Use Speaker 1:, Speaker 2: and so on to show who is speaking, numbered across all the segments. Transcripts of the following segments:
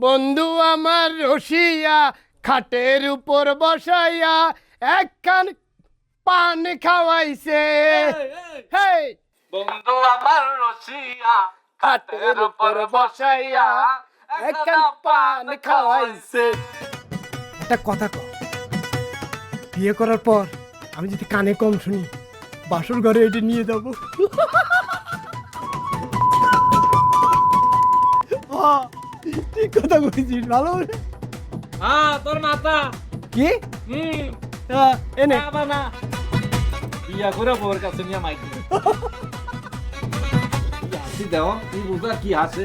Speaker 1: বন্ধু আমার রসিয়া খাটের উপর বসাইয়া একখান পান খাওয়াইছে। হেই
Speaker 2: বন্ধু আমার রসিয়া
Speaker 1: খাটের উপর বসাইয়া একখান পান খাওয়াইছে। একটা কথা কও, বিয়ে করার পর আমি যদি কানে কম শুনি বাসর ঘরে এটি নিয়ে যাব। ঠিক কথা বলেছিস, ভালো।
Speaker 2: হ্যাঁ তোর মাথা
Speaker 1: কি
Speaker 2: হুম
Speaker 1: এনে
Speaker 2: না না বিয়া করে বউর কাছে নিয়ে মাইক হাসি দেও তুই বুঝা কি হাসে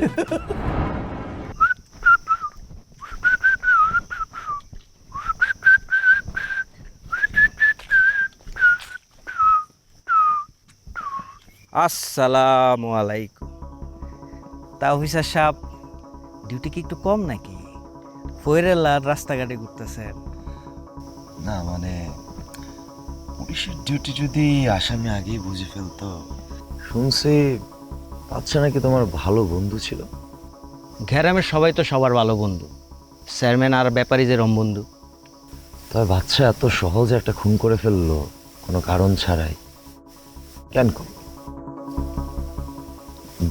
Speaker 3: আসসালামু আলাইকুম। তা অফিসার সাহেব, ডিউটি কি একটু কম নাকি? ফয়রেলার রাস্তাঘাটে ঘুরতেছেন?
Speaker 4: না মানে পুলিশের ডিউটি যদি আসামি আগেই বুঝে ফেলতো। শুনছি বাচ্চা নাকি তোমার ভালো বন্ধু ছিল।
Speaker 3: গ্রামের সবাই তো সবার ভালো বন্ধু, চেয়ারম্যান আর ব্যাপারী যে রম বন্ধু।
Speaker 4: তবে বাচ্চা এত সহজে একটা খুন করে ফেললো কোনো কারণ ছাড়াই, কেন?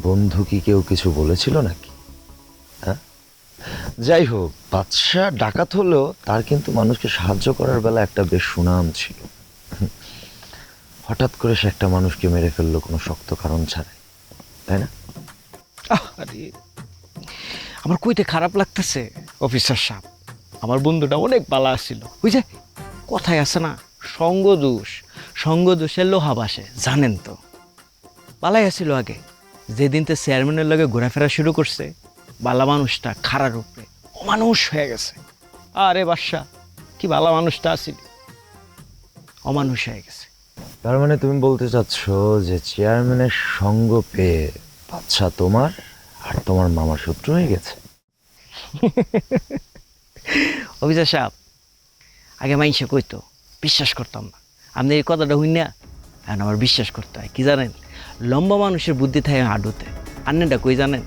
Speaker 4: বন্ধু কি কেউ কিছু বলেছিল নাকি? হ্যাঁ, যাই হোক, বাদশা ডাকাত হলেও তার কিন্তু মানুষকে সাহায্য করার বেলা একটা বেশ সুনাম ছিল। হঠাৎ করে সে একটা মানুষকে মেরে ফেললো কোনো শক্ত কারণ ছাড়াই, তাই না?
Speaker 3: আরে আমার কইতে খারাপ লাগতেছে অফিসার সাহেব, আমার বন্ধুটা অনেক ভালো ছিল। ওই যে কথায় আছে না, সঙ্গ দোষের লোহা বাসে, জানেন তো। পালাই আসছিল আগে, যেদিন তো চেয়ারম্যানের লগে ঘোরাফেরা শুরু করছে, বালা মানুষটা খারার উপরে অমানুষ হয়ে গেছে। আরে বাদশা, কি বালা মানুষটা আসিল, অমানুষ হয়ে গেছে।
Speaker 4: তার মানে তুমি বলতে চাচ্ছ যে চেয়ারম্যানের সঙ্গ পেয়ে বাচ্চা তোমার আর তোমার মামার শত্রু হয়ে গেছে?
Speaker 3: অফিসার সাহেব, আগে মাইসে কইতো, বিশ্বাস করতাম না। আপনি এই কথাটা হই না, এখন আমার বিশ্বাস করতে হয়। কি জানেন, লম্বা মানুষের বুদ্ধি থাকে হাঁটুতে, আন্নেটা কই জানেন?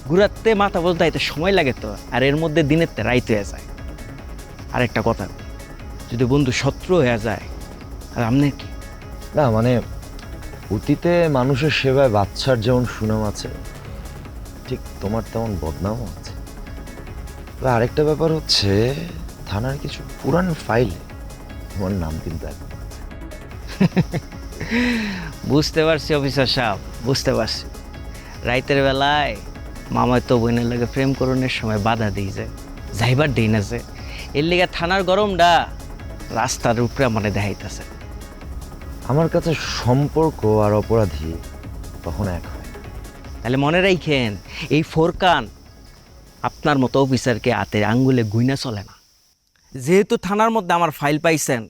Speaker 3: ঘুরাতে মাথা বলতে আইতে সময় লাগে তো, আর এর মধ্যে দিনের তে রাইত হয়ে যায়। আরেকটা কথা, যদি বন্ধু শত্রু হয়ে যায়, আর আপনার কি?
Speaker 4: না মানে অতীতে মানুষের সেবায় বাচ্চার যেমন সুনাম আছে, ঠিক তোমার তেমন বদনামও আছে। তবে আরেকটা ব্যাপার হচ্ছে, থানার কিছু পুরান ফাইলে তোমার নাম কিন্তু একদম আছে।
Speaker 3: বুঝতে পারছি অফিসার সাহেব, বুঝতে পারছি। রাইতের বেলায় মামায় তো বোনের লাগে প্রেম করণের সময় বাধা দিই যায়, যাইবার দিই না যে, এর লিগে থানার গরমটা রাস্তার উপরে মানে দেখাইতেছে।
Speaker 4: আমার কাছে সম্পর্ক আর অপরাধী তখন এক হয়।
Speaker 3: তাহলে মনে রাখেন, এই ফোরকান আপনার মতো অফিসারকে হাতে আঙ্গুলে গুইনা চলে না। যেহেতু থানার মধ্যে আমার ফাইল পাইছেন,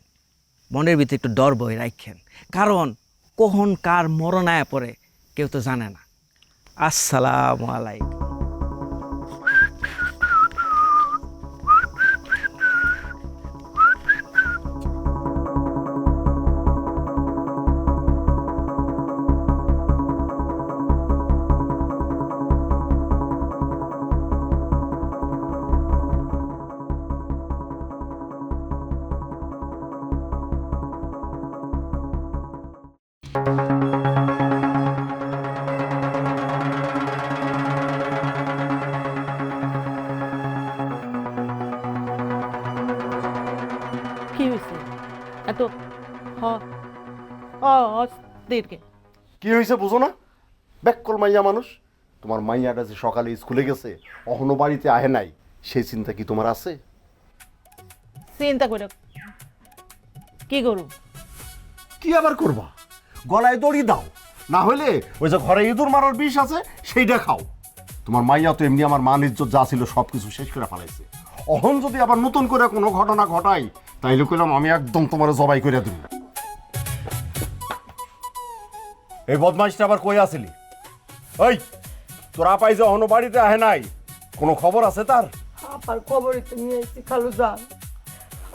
Speaker 3: মনের ভিতরে একটু ডর বই রাখেন, কারণ কখন কার মরণ আয়া পড়ে কেউ তো জানে না। আসসালামু আলাইকুম।
Speaker 5: কি হয়েছে এত অস্থিরকে?
Speaker 6: কি হয়েছে বুঝো না? ব্যাককল মাইয়া মানুষ। তোমার মাইয়াটা যে সকালে স্কুলে গেছে, অহনো বাড়িতে আহে নাই, সেই চিন্তা কি তোমার আছে?
Speaker 5: চিন্তা করে কি করু?
Speaker 6: কি আবার করবা? গলায় দড়ি দাও, না হলে ওই যে ঘরে ইঁদুর মারার বিষ আছে সেইটা খাও। তোমার মাইয়া তো এমনি আমার মান ইজ্জত যা ছিল সব কিছু শেষ করে ফেলাইছে। অহন যদি আবার নতুন করে কোনো ঘটনা ঘটাই, তাইলে কইলাম আমি একদম তোমার জবাই করে দিই। এই বদমাইশটা আবার কই আসিলি? ওই তোরা পাই যে অহনো বাড়িতে আহে নাই, কোনো খবর আছে তার?
Speaker 7: আপার খবরই তো নিয়ে এসেছি খালু যান।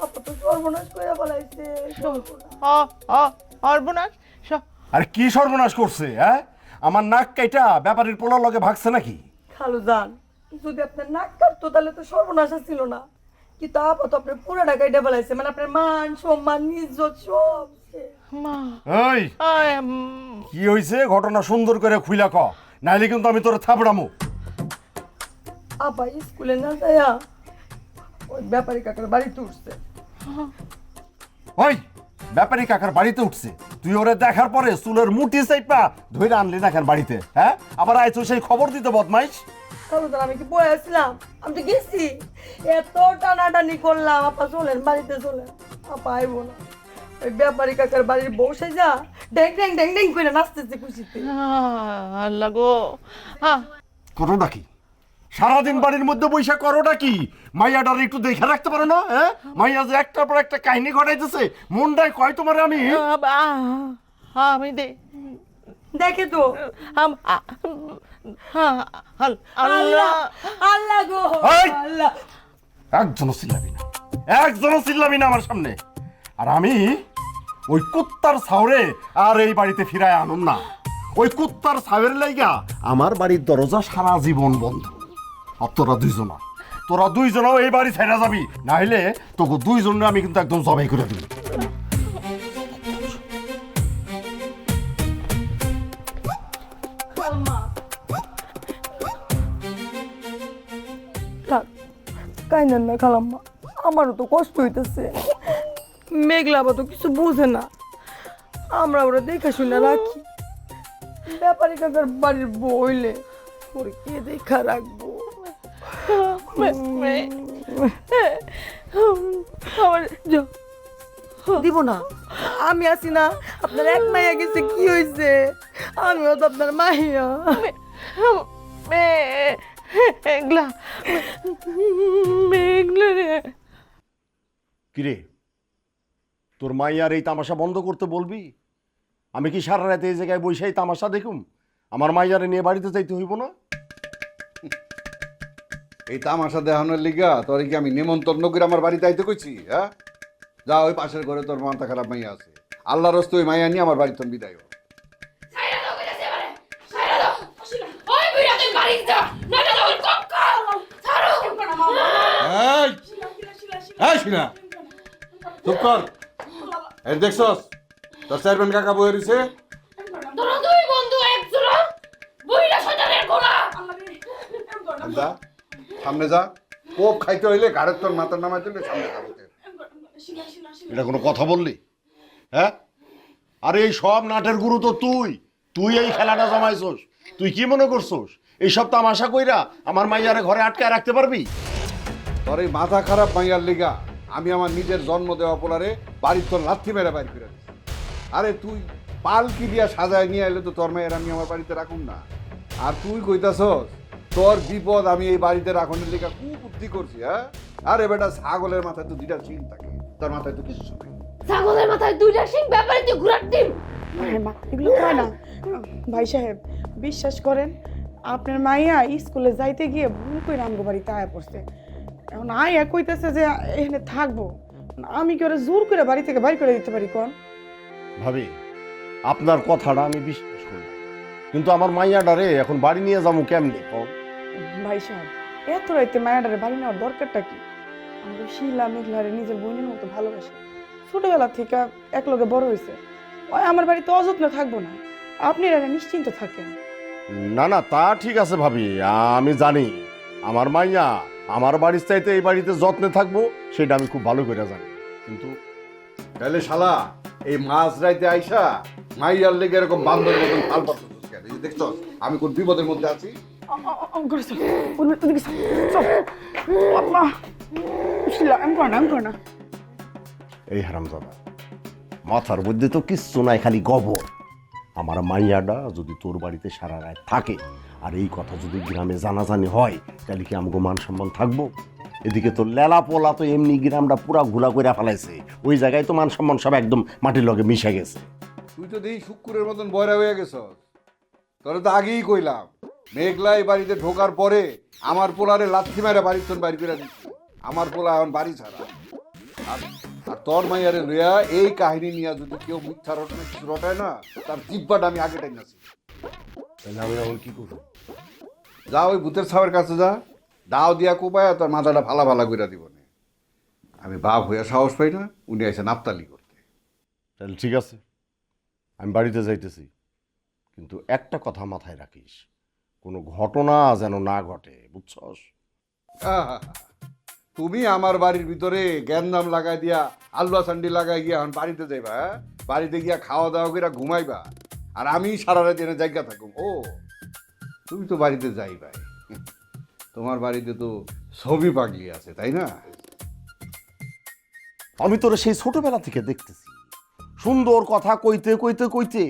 Speaker 7: আপা তো সর্বনাশ করে বলাইছে।
Speaker 5: সর্বনাশ!
Speaker 6: আরে কি সর্বনাশ করছে? হ্যাঁ, আমার নাক কাইটা ব্যাপারীর পোলার লগে ভাগছে নাকি?
Speaker 7: খালু যান, যদি আপনার নাক কাটতো তাহলে তো সর্বনাশ ছিল না, কিন্তু আপাতত আপনার পুরো ঢাকায় ডেবলাইছে, মানে আপনার মান সম্মান ইজ্জত সব শেষ।
Speaker 5: মা
Speaker 6: এই
Speaker 5: আয়,
Speaker 6: কি হইছে ঘটনা সুন্দর করে খুইলা ক, নাইলে কিন্তু আমি তোরে থাপড়ামু।
Speaker 7: আপা স্কুলে না যায়া ওই ব্যাপারী কাকার বাড়িতে উঠছে।
Speaker 6: ওই ব্যাপারী কাকার বাড়িতে উঠছে, তুই ওরে দেখার পরে চুলের মুঠি চাইপা ধইরা আনলি না কেন বাড়িতে? হ্যাঁ, আবার আইছো সেই খবর দিতে বদমাইশ।
Speaker 7: খালুদান আমি কি বয়ে আসলাম? আমি তো গেছি, এত টানাটানি করলাম, আপা চলেন বাড়িতে চলেন। আপা আইবো না, ওই ব্যাপারী কাকার বাড়ির বউ সাইজা ড্যাং ড্যাং ড্যাং ড্যাং করে নাচতেছে খুশিতে।
Speaker 5: আল্লাহ গো,
Speaker 6: করোটা কি? সারাদিন বাড়ির মধ্যে বৈশা করোটা কি? মাইয়াটার একটু দেখে রাখতে পারো না? হ্যাঁ, মাইয়া যে একটার পর একটা কাহিনী ঘটাইতেছে, মনটায় কয় তোমারে আমি।
Speaker 5: আমি
Speaker 7: দেখে তো
Speaker 5: আল্লাহ
Speaker 7: আল্লাহ গো
Speaker 6: এই!
Speaker 7: আল্লাহ।
Speaker 6: একজনও চিল্লাবি না, একজনও চিল্লাবি না আমার সামনে। আর আমি ওই কুত্তার ছাউরে আর এই বাড়িতে ফিরায় আনুম না। ওই কুত্তার ছাউয়ের লাইগা আমার বাড়ির দরজা সারা জীবন বন্ধ। আর তোরা দুইজনও এই বাড়ি ছেড়ে যাবি, নাইলে তোকে দুইজনের আমি কিন্তু একদম জবাই করে দিবি।
Speaker 7: থাক, কাইন্দেন না খালাম্মা, আমারও তো কষ্ট হইতেছে। মেঘলা বা তো কিছু বুঝে না, আমরা ওরা দেখে শুনে রাখি। ব্যাপারী কাকার বাড়ির বউ হইলে ওর কে দেখা রাখবো? দিব না, আমি আছি না। আপনার এক মাইয়া গেছে, কি হয়েছে? আমিও তো আপনার মাইয়া।
Speaker 5: মেঘলা মেঘলা রে।
Speaker 6: কিরে, তোর মাইয়ার এই তামাশা বন্ধ করতে বলবি? আমি কি সারা রাতে এই জায়গায় বসে এই তামাশা দেখুম? আমার মাইয়ারে নিয়ে বাড়িতে যাইতে হইব না?
Speaker 8: এই তামাশা দেখানোর লিগা তোর কি আমি নিমন্ত্রণ করে আমার বাড়িতে আইতে কইছি? হ্যাঁ, যা ওই পাশের ঘরে তোর মাথা খারাপ মাইয়া আছে, আল্লাহর রাস্তে ওই মাইয়া নিয়ে আমার বাড়িতে বিদায় হ। এই, এই শিলা, চুপ কর। এই দেখছস তোর চেয়ারম্যান কাকা বয়ে রইছে। যা সামনে যা, কোপ খাইতে হইলে ঘাড়ের তোর মাথার নামাই দিলে সামনে যাবো।
Speaker 6: এটা কোনো কথা বললি? হ্যাঁ, আরে এই সব নাটের গুরু তো তুই এই খেলাটা জমাইছস। তুই কি মনে করছস এইসব তামাশা কইরা আমার মাইয়ারে ঘরে আটকায় রাখতে পারবি?
Speaker 8: তোর এই মাথা খারাপ মাইয়ার লিগা আমি আমার নিজের জন্ম দেওয়া পোলারে বাড়ির তোর লাথি মেরে বাইর করে দিচ্ছি। আরে তুই পালকি দিয়া সাজায় নিয়ে এলে তো তোর মায়ের আমি আমার বাড়িতে রাখুন না। আর তুই কইতাছস তোর বিপদ আমি এই বাড়িতে রাখনের লিগা কুবুদ্ধি করছি? হ্যাঁ, আরে বেটা ছাগলের মাথায় তো দুইটা শিং থাকে, তোর মাথায় তো কিছু নেই।
Speaker 9: ছাগলের মাথায় দুইটা শিং, ব্যাপারে তুই ঘুরার ডিম।
Speaker 10: এগুলো হয় না ভাই সাহেব, বিশ্বাস করেন আপনার মাইয়া স্কুলে যাইতে গিয়ে ভুল করে আমগো বাড়িতে আয়া পড়ছে। এখন আয়া কইতেছে যে এখানে থাকবো, আমি কি ওরা জোর করে বাড়ি থেকে বাইর করে দিতে পারি? কোন
Speaker 6: ভাবি, আপনার কথাটা আমি বিশ্বাস করি, কিন্তু আমার মাইয়াডারে এখন বাড়ি নিয়ে যাবো কেমনে?
Speaker 10: ভাই সাহেব, এত রাইতে মায়াডারে বাড়ি নেওয়ার দরকারটা কি? আমরা শিলা মেঘলারে নিজের বোনের মতো ভালোবাসি, ছোটবেলা থেকে একলগে বড় হয়েছে। ওই আমার বাড়িতে অযত্ন থাকবো না, আপনি এরা নিশ্চিন্ত থাকেন।
Speaker 6: না, তা ঠিক আছে ভাবি, আমি জানি আমার মাইয়া আমার বাড়ির চাইতে এই বাড়িতে যত্নে থাকবো, সেটা আমি খুব ভালো করে জানি। কিন্তু
Speaker 8: তাহলে শালা এই মাছ রাইতে আইসা মাইয়ার লেগে এরকম বান্দরের মতন ফাল পাচ্ছিস কেন? এই যে দেখছস আমি কোন বিপদের মধ্যে আছি।
Speaker 6: এই হারামজাদা, মাথার মধ্যে তো কিচ্ছু নাই, খালি গোবর। আমার মাইয়াটা যদি তোর বাড়িতে সারা রাত থাকে আর এই কথা যদি গ্রামে জানাজানি হয়, তাহলে কি আমাকে মান সম্মান থাকবো? এদিকে তো লেলা পোলা তো এমনি গ্রামটা পুরা ঘোলা করে ফেলাইছে, ওই জায়গায় তো মান সম্মান সব একদম মাটির লগে মিশে গেছে।
Speaker 8: তুই তো দেখি শুক্কুরের মতন বয়রা হয়ে গেছস। তোরে তো আগেই কইলাম, মেঘলাই বাড়িতে ঢোকার পরে আমার পোলারে লাথি মেরে বাড়ির তোর বাড়ি করে দিচ্ছি। আমার পোলা এখন বাড়ি ছাড়া। আর তোর মাইয়ারে লইয়া এই কাহিনী নিয়ে যদি কেউ মিথ্যা রটনা কিছু রটায় না, তার জিব্বাটা আমি আগে টাইম আছি।
Speaker 6: তাহলে আমি এখন কি করবো?
Speaker 8: যা ওই ভূতের ছাওয়ের কাছে যা, দাও দিয়া কোপায় তোর মাথাটা ফালা ফালা করে দিব না। আমি বাপ হইয়া সাহস পাই না, উনি আইসে নাপতালি করতে।
Speaker 6: তাহলে ঠিক আছে, আমি বাড়িতে যাইতেছি, কিন্তু একটা কথা মাথায় রাখিস, কোনো ঘটনা যেন না ঘটে, বুঝছস?
Speaker 8: আহা, তুমি আমার বাড়ির ভিতরে গ্যান্দাম লাগাই দিয়া আলুয়া চান্ডি লাগাই গিয়া এখন বাড়িতে যাইবা, হ্যাঁ? বাড়িতে গিয়া খাওয়া দাওয়া করে ঘুমাইবা, আর আমি সারা রাত এনে জায়গা থাকুম। ও তুমি তো বাড়িতে যাইবাই, তোমার বাড়িতে তো ছবি পাগলি আছে, তাই না?
Speaker 6: আমি তোরা সেই ছোটবেলা থেকে দেখতেছি, সুন্দর কথা কইতে কইতে কইতে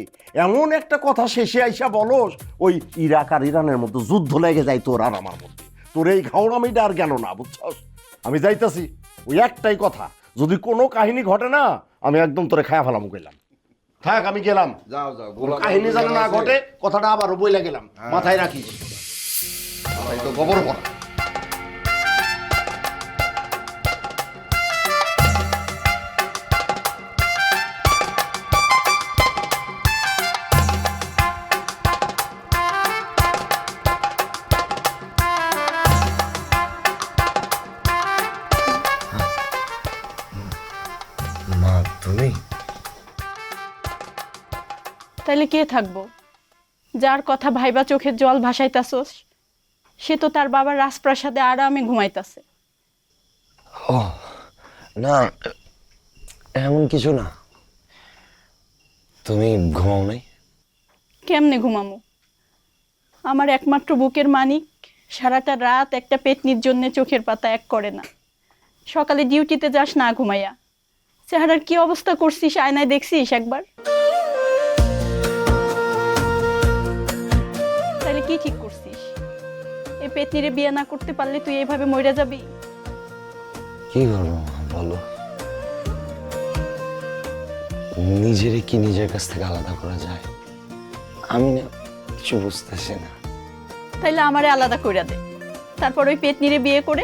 Speaker 6: এমন একটা কথা শেষে আইসা বলস, ওই ইরাক আর ইরানের মধ্যে যুদ্ধ লেগে যায় তোর আর আমার মধ্যে। তোর এই ঘাওড়ামিটা আর গেল না, বুঝছস? আমি যাইতাছি, ওই একটাই কথা, যদি কোনো কাহিনী ঘটে না আমি একদম তোরে খায়া ফেলাম গেলাম। থাক, আমি গেলাম।
Speaker 8: যাও যাও,
Speaker 6: কোনো কাহিনী যেন না ঘটে, কথাটা আবারও বইলা গেলাম, মাথায় রাখিস।
Speaker 8: এই তো গোবর ভরা।
Speaker 4: মা তুমি?
Speaker 5: তাইলে কে থাকবো? যার কথা ভাইবা চোখের জল ভাসাইতাছস সে তো তার বাবার রাজপ্রাসাদে আরামে ঘুমাইতাছে।
Speaker 4: ও না, এমন কিছু না। তুমি ঘুমাও নাই?
Speaker 5: কেমনে ঘুমামু? আমার একমাত্র বুকের মানিক সারাটা রাত একটা পেতনির জন্য চোখের পাতা এক করে না। সকালে ডিউটিতে যাস না ঘুমাইয়া, চেহারার কি অবস্থা করছিস আয়নায় দেখছিস একবার? তাহলে কি ঠিক করছিস? এই পেতনিরে বিয়ে না করতে পারলে তুই এইভাবে মরে যাবি?
Speaker 4: কি করবো মা, বলো? নিজেরে কি নিজের কাছ থেকে আলাদা করা যায়? আমি না কিছু বুঝতেছি না।
Speaker 5: তাইলে আমারে আলাদা কইরা দে, তারপর ওই পেতনিরে বিয়ে করে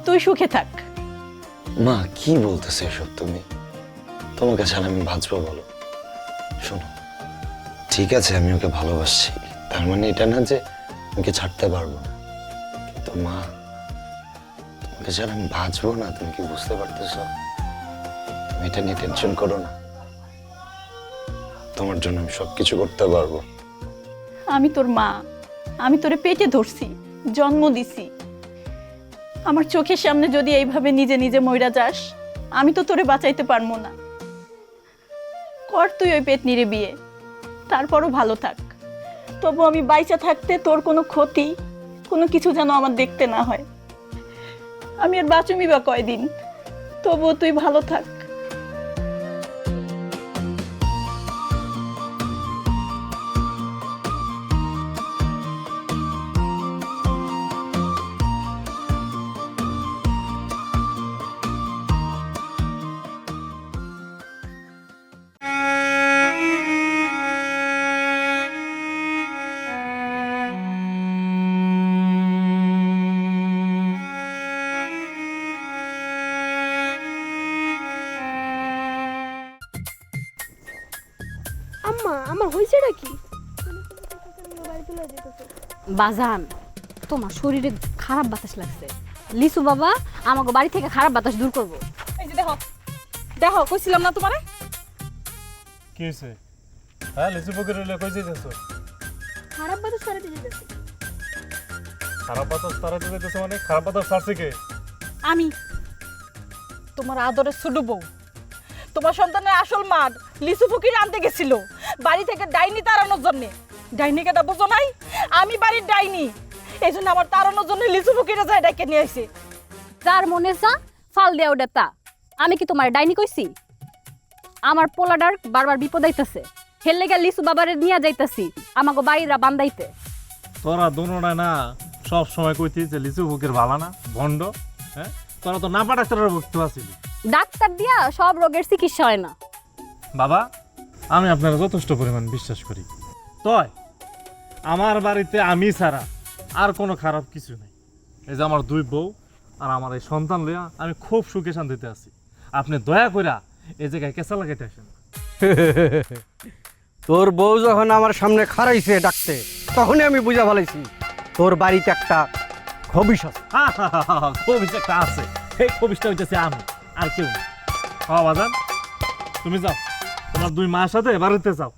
Speaker 5: তুই সুখে থাক।
Speaker 4: মা কি বলতেছে এসব তুমি? তোমাকে ছাড়া আমি বাঁচবো বলো? শোনো, ঠিক আছে আমি ওকে ভালোবাসছি, তার মানে এটা না যে ওকে ছাড়তে পারবো না, কিন্তু মা তোমাকে ছাড়া আমি বাঁচবো না, তুমি কি বুঝতে পারতেছো? তুমি এটা নিয়ে টেনশন করো না, তোমার জন্য আমি সবকিছু করতে পারবো।
Speaker 5: আমি তোর মা, আমি তোরে পেটে ধরছি, জন্ম দিছি। আমার চোখের সামনে যদি এইভাবে নিজে নিজে মইরা যাস, আমি তো তোরে বাঁচাইতে পারবো না। কর তুই ওই পেতনিরে বিয়ে, তারপরও ভালো থাক। তবু আমি বাইচা থাকতে তোর কোনো ক্ষতি, কোনো কিছু যেন আমার দেখতে না হয়। আমি আর বাঁচুমি বা কয়দিন, তবুও তুই ভালো থাক।
Speaker 9: আম্মা, আমার হয়েছেটা কি?
Speaker 11: বাজান, তোমার শরীরে খারাপ বাতাস লাগছে। লিসু বাবা আমাকে বাড়ি থেকে খারাপ বাতাস দূর করবো।
Speaker 10: এই যে দেখো দেখো, কইছিলাম না তোমারে?
Speaker 2: কি হয়েছে? হ্যাঁ, লিচু পুকুরে কই যাইতেছো?
Speaker 9: খারাপ বাতাস সারাতে যেতেছে।
Speaker 2: খারাপ বাতাস তাড়াতে যাইতেছো মানে? খারাপ বাতাস ছাড়ছে কে?
Speaker 5: আমি তোমার আদরের ছোট বউ, তোমার সন্তানের আসল মা লিচু ফকির আনতে গেছিল বাড়ি থেকে ডাইনি তাড়ানোর জন্য। ডাইনিকে তা বুঝো নাই? আমি বাড়ির ডাইনি, এই জন্য আমার তাড়ানোর জন্য লিচু ফকিরে যায় ডাইকে নিয়ে আসে।
Speaker 11: যার মনে চা ফাল দেয়া ওটা তা। আমি কি তোমার ডাইনি কইছি? আমার পোলাডার বারবার বিপদ আইতাছে, হেললে গা লিচু বাবারে নিয়ে যাইতাছি আমাকে বাড়িরা বান্দাইতে।
Speaker 2: তোরা দোনোটা না সব সময় কইতিস যে লিচু পুকুর ভালো না, ভণ্ড। হ্যাঁ, তোরা তো নাপা ডাক্তারের ভর্তি আছিলি।
Speaker 11: ডাক্তার দিয়া সব রোগের চিকিৎসা হয় না
Speaker 2: বাবা। আমি আপনারা যথেষ্ট পরিমাণ বিশ্বাস করি, তয় আমার বাড়িতে আমি ছাড়া আর কোনো খারাপ কিছু নেই। এই যে আমার দুই বউ আর আমার এই সন্তান লইয়া আমি খুব সুখে শান্তিতে আছি। আপনি দয়া কইরা এই জায়গায় কেঁচা লাগাইতে আসেন।
Speaker 1: তোর বউ যখন আমার সামনে খাড়াইছে ডাকতে, তখনই আমি বুঝা ফেলাইছি তোর বাড়িতে একটা খবিস আছে।
Speaker 2: খবিস একটা আছে, এই খবিসটা হইতেছে আমি, আর কেউ না। বাজান তুমি যাও, তোমার 2 মাস সাথে বাড়িতে যাও।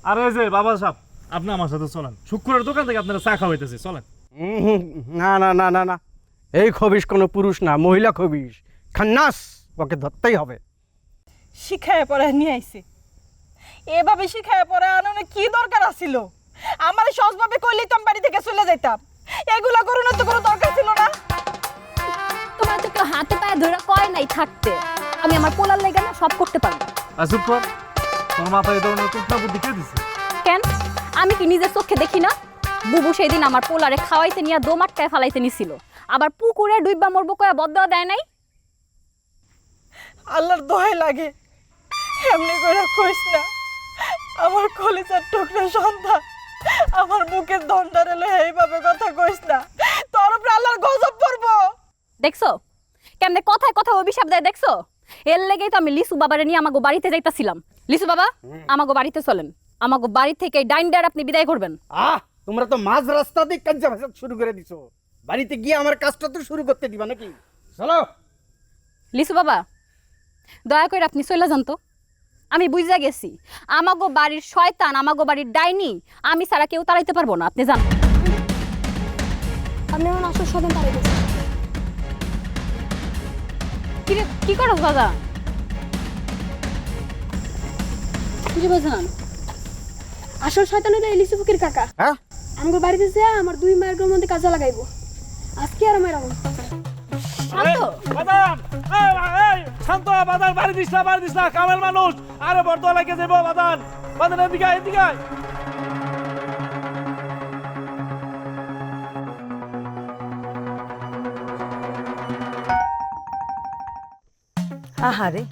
Speaker 2: আর এই যে বাবা সাহেব, আপনি আমার সাথে চলেন, শুক্রের দোকান থেকে আপনারা চা খাওয়াইতেছি, চলেন।
Speaker 1: না না না না না, এই খবিস কোনো পুরুষ না, মহিলা খবিস, খান্নাস, ওকে ধরতেই হবে।
Speaker 7: শিখায় পরে নিয়ে আইছে, এভাবে শিখায় পরে আনানোর কি দরকার আছিল? আমার সহজভাবে কইলেই তো আমি বাড়ি থেকে চলে যাইতাম, এগুলা করুন তো কোনো দরকার ছিল না।
Speaker 11: তোমার তো কেউ হাতে পায়ে ধরে কয় নাই থাকতে, আমি আমার পোলার লেগে না সব করতে পারবো।
Speaker 2: চুপ কর, তোর মাথায় এই ধরনের কুটনা বুদ্ধি কে দিছে?
Speaker 11: কেন, আমি কি নিজের চোখে দেখি না? বুবু সেই দিন আমার পোলারে খাওয়াইতে নিয়ে দোমাটকায় ফালাইতে নিছিল, আবার পুকুরে ডুইবা মরবো কয়া বদয়া দেয় নাই।
Speaker 7: আল্লাহর দোহাই লাগে, এমনি করে কইস না। আমার কলিজার টুকরা সন্তান, আমার বুকের দন্ডার এলো, এইভাবে কথা কইস না, তোর উপরে আল্লাহর গজব পড়বো।
Speaker 11: দেখছো কেমনে কথায় কথা অভিশাপ দেয়, দেখছো? এর লেগেই তো আমি লিসু বাবারে নিয়ে আমাগো বাড়িতে যাইতাছিলাম। লিসু বাবা, আমাগো বাড়িতে চলেন, আমাগো বাড়ি থেকে ডাইন্ডার আপনি বিদায় করবেন।
Speaker 1: তোমরা তো মাঝ রাস্তা দিয়ে কাজ্জা ভাষা শুরু করে দিছো, বাড়িতে গিয়ে আমার কাজটা তো শুরু করতে দিবা নাকি? চলো।
Speaker 11: লিসু বাবা, দয়া করে আপনি চলে যান তো। আমি বুঝা গেছি আমাগো বাড়ির শয়তান, আমাগো বাড়ির ডাইনি আমি ছাড়া কেউ তাড়াইতে পারবো না, আপনি যান।
Speaker 9: আপনি আমার আসল সন্তান তাড়াই দিয়েছেন।
Speaker 11: কি করস বাবা? বুঝে বোঝান
Speaker 9: আসল শয়তান হইলো ইলিশু ফকির কাকা।
Speaker 1: হ্যাঁ,
Speaker 9: আমগো বাড়িতে যে আমার 2 মায়ের মধ্যে কাজে লাগাইবো, আজকে আর আমার এমন
Speaker 11: শান্ত
Speaker 2: বাদাম, এই শান্ত, বাদান বাড়ি দিস না, বাড়ি দিস না, কামের মানুষ। আরে বর্তমান লাগে যাবো, বাদান বাদান এদিকে আয়, এদিকে আয়।
Speaker 10: আহারে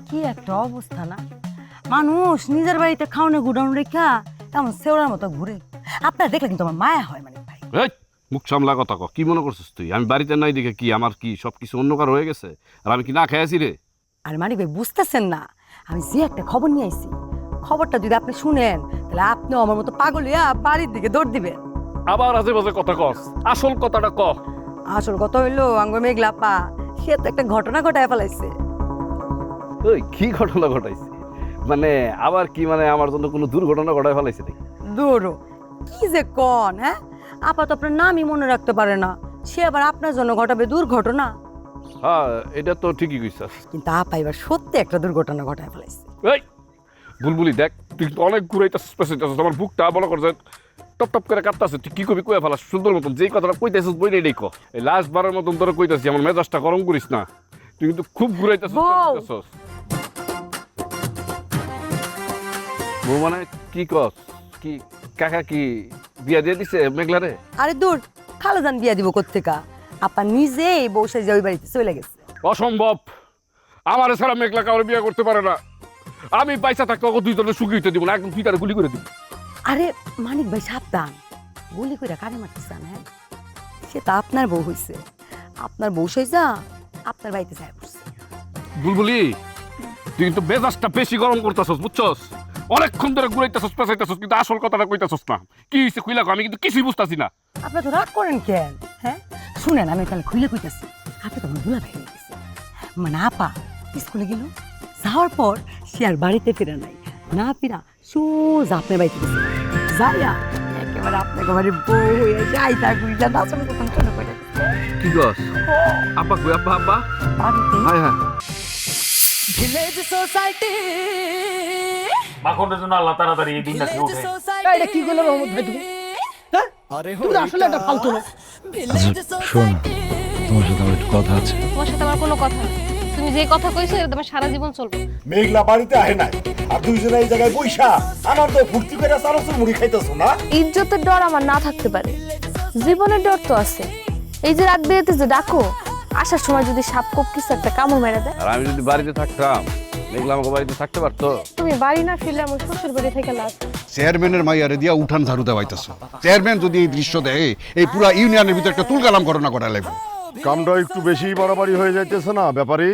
Speaker 10: কি একটা অবস্থা না, মানুষ নিজের বাড়িতে খাওয়ানো গুডাউন রেখা তেমন সেওড়ার মতো ঘুরে। আপনার দেখলে কিন্তু আমার মায়া হয় মানে ভাই।
Speaker 8: এই মুখ সামলা কথা ক, কি মনে করছিস তুই? আমি বাড়িতে নাই দেখে কি আমার কি সব কিছু অন্যকার হয়ে গেছে? আর আমি কি না খেয়েছি রে?
Speaker 10: আর মানিক ভাই বুঝতেছেন না, আমি যে একটা খবর নিয়ে আইছি, খবরটা যদি আপনি শুনেন তাহলে আপনিও আমার মতো পাগল হইয়া বাড়ির দিকে দৌড় দিবেন।
Speaker 8: আবার আজে বাজে কথা কস, আসল কথাটা ক।
Speaker 10: আসল কথা হইলো আঙ্গ মেঘলা পা, সে তো একটা ঘটনা ঘটায় ফেলাইছে।
Speaker 8: ওই কি ঘটনা ঘটাইছে? মানে আবার কি, মানে আমার জন্য কোনো দুর্ঘটনা ঘটায় ফেলাইছে নাকি?
Speaker 10: দৌড়ো কি যে কন, হ্যাঁ আপাতত আপনার নামই মনে রাখতে পারে না, সে আবার আপনার জন্য ঘটাবে দুর্ঘটনা।
Speaker 8: হ্যাঁ, এটা তো ঠিকই কইছাস।
Speaker 10: কিন্তু আপা এবার সত্যি একটা দুর্ঘটনা ঘটায় ফেলাইছে।
Speaker 8: এই বুলবুলি দেখ, তুই তো অনেক ঘুরাইতেছিস, পেছাইতেছিস, আমার বুকটা বড় করে টপ টপ করে কাঁপতাছে। তুই কি কবি কয়ে ফেলাস সুন্দর মতন, যেই কথাটা কইতেছিস বই নেই ক। এই লাস্ট বারের মতন তোরা কইতাছি, আমার মেজাজটা গরম করিস না। তুই কিন্তু খুব ঘুরাইতেছিস। বউ মানে কি কস? কি কাকা কি বিয়া দিয়ে দিছে মেঘলারে?
Speaker 10: আরে দূর, খালাজান বিয়া দিব কোত্থেকা, আপা নিজেই বসে যে ওই বাড়িতে চলে গেছে।
Speaker 8: অসম্ভব, আমার ছাড়া মেঘলা কাউরে বিয়ে করতে পারে না। আমি পয়সা থাকতে ওকে 2 জনের সুখী হইতে দিব না, একদম ফিটারে গুলি করে দিব।
Speaker 10: আরে মানিক ভাই সাবধান, গুলি করে কারে মারতে চান? হ্যাঁ সে তো আপনার বউ হইছে, আপনার বউ যা আপনার বাড়িতে যায় বসছে।
Speaker 8: বুলবুলি তুই কিন্তু মেজাজটা বেশি গরম করতেছস, বুঝছস? অনেকক্ষণ ধরে ঘুরাইতেছস, পেছাইতেছস, কিন্তু আসল কথাটা কইতেছস না। কি হইছে খুইলা কও, আমি কিন্তু কিছুই বুঝতাছি না।
Speaker 10: আপনি তো রাগ করেন কেন? হ্যাঁ শুনেন, আমি তাহলে খুলে কইতাছি। আপনি তো আমার দুলা ভাই হয়ে গেছে, মানে আপা স্কুলে গেল, যাওয়ার পর সে আর বাড়িতে ফিরে নাই, না ফিরা সোজা আপনার বাড়িতে গেছে, যাইয়া একেবারে আপনাকে বাড়ি বউ হয়ে যাই তার গুইলা নাচন তখন চলে পড়ে
Speaker 8: কি কস? আপা কই? আপা আপা
Speaker 10: বাড়িতে।
Speaker 8: হায় হায়,
Speaker 7: ভিলেজ সোসাইটি,
Speaker 2: মাখনের জন্য আল্লাহ তাড়াতাড়ি এই দিনটা উঠে।
Speaker 1: এটা কি করলে রহমত ভাই তুমি? হ্যাঁ তুমি তো আসলে একটা ফালতু লোক।
Speaker 4: আচ্ছা শোন, তোমার সাথে আমার একটু কথা আছে।
Speaker 11: তোমার সাথে আমার কোনো কথা নেই, তুমি যে কথা কইছো এটা তোমার সারা জীবন চলবে।
Speaker 6: মেঘলা বাড়িতে আহে নাই, আর দুইজনে এই জায়গায় বইসা আমার তো ফুর্তি করে চারশো মুড়ি খাইতেছো না?
Speaker 9: ইজ্জতের ডর আমার না থাকতে পারে, জীবনের ডর তো আছে। এই যে রাত বেরোতে যে ডাকো, আসার সময় যদি সাপ কোপ কিছু একটা কামড় মেরে দেয়।
Speaker 8: আর আমি যদি বাড়িতে থাকতাম, মেঘলা আমাকে বাড়িতে থাকতে পারতো?
Speaker 9: তুমি বাড়ি না ফিরলে আমার শ্বশুর বাড়ি থেকে লাভ।
Speaker 8: চেয়ারম্যানের মাইয়ারে দিয়া উঠান ঝাড়ু দেওয়াইতেছো। চেয়ারম্যান যদি এই দৃশ্য দেয়, এই পুরা ইউনিয়নের ভিতরে একটা তুলকালাম ঘটনা ঘটা লাগবে।
Speaker 6: কামটা একটু বেশি বাড়াবাড়ি হয়ে যাইতেছে না ব্যাপারে?